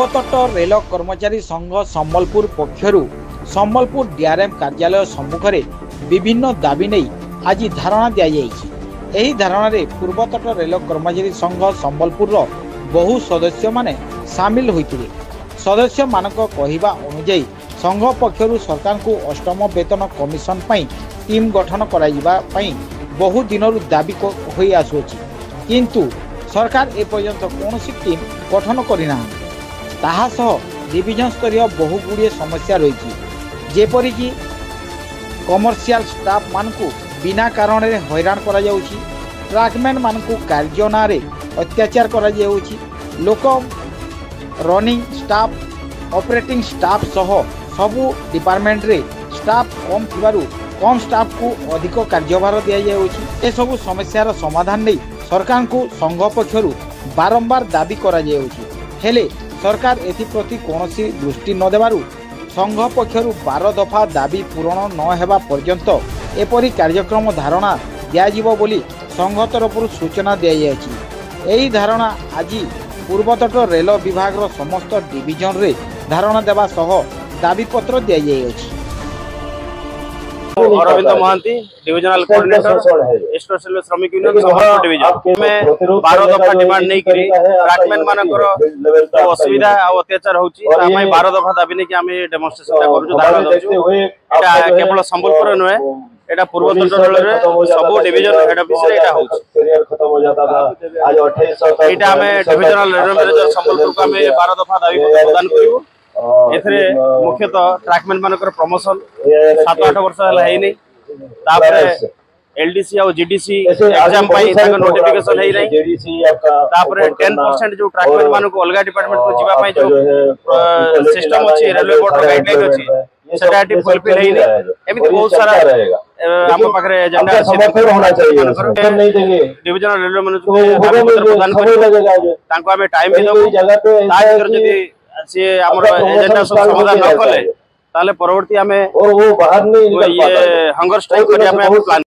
पूर्वतट rail कर्मचारी संघ Sambalpur पक्षर Sambalpur DRM कार्यालय सम्मुखें विभिन्न दाबी नहीं आज धारणा दि धारणा पूर्वतट रेल कर्मचारी संघ सम्बलपुर बहु सदस्य माने सामिल होते। सदस्य मानक कहवा अनुजाई संघ पक्षर सरकार को अष्टम वेतन कमिशन पई टीम गठन कराइबा पई बहु दिन दाबी होई आसुछि, किंतु सरकार एपर्यंत कौन टीम गठन करना ताहा सह डिविजन स्तरीय बहुगुड़े समस्या रही, जेपरिक कमर्शियल स्टाफ मानकु बिना कारण हैरान करा जाउछि, ट्रैकमैन मानकु कार्य नारे अत्याचार करा जाउछि, लोक रनिंग स्टाफ ऑपरेटिंग स्टाफ सह सबु डिपार्टमेंट रे स्टाफ कम थिबारु कम स्टाफ को अधिक कार्यभार दि जाउछि। ए सबु समस्यार समाधान नहीं सरकार को संघ पक्षर बारंबार दाबी करा जाउछि, हेले सरकार एप्रति कौन दृष्टि न देवारु संघ पक्षर 12 दफा दाबी पूरण न हेबा पर्यंत एपरी कार्यक्रम धारणा दियाजिबो बोली संघ तरफ सूचना दियाଯାଇଛି। एही धारणा आज पूर्वतट रेल विभाग समस्त डिविजन रे धारणा देवा सह दाबी पत्र दियाଯାଇଛି। Arvind Mahanty divisional coordinator East Coast Railway श्रमिक यूनियन सम्बलपुर डिविजन में 12 दफा डिमांड नहीं करी ट्रैकमैन मानकर जो असुविधा आ अत्याचार होची ता पई 12 दफा दाबी नै कि हम डेमोन्स्ट्रेशन करू जो धारणा दउछु। एटा केवल सम्बलपुर नय, एटा पूर्वतट रेल रे सब डिविजन हेड ऑफिस रे एटा होची। एटा हम डिविजनल रेल मैनेजर सम्बलपुर को हम 12 दफा दाबी प्रदान करू। एथरे मुख्यतः ट्रैकमैन मानकर प्रमोशन 7-8 वर्ष हला है नहीं, तापरे एलडीसी और जीडीसी एग्जाम पाई ताको नोटिफिकेशन है नहीं, तापरे 10% जो ट्रैकमैन मानको अलगा डिपार्टमेंट को जीवा पाई जो सिस्टम अछि रेलवे बोर्ड गाइडलाइन अछि सेटा फुलफिल है नहीं। एमिति बहुत सारा हम पाखरे एजेंडा अछि होना चाहिए। नहीं देंगे डिविजनल रेलवे मैनेजर प्रदान करू, ताको हमें टाइम भी दबो, ता भीतर जदी से हमर एजेंडा सब समाधान न कले ताले परवर्ती हमें और वो बाहर नहीं ये हंगर स्ट्राइक करिया में प्लान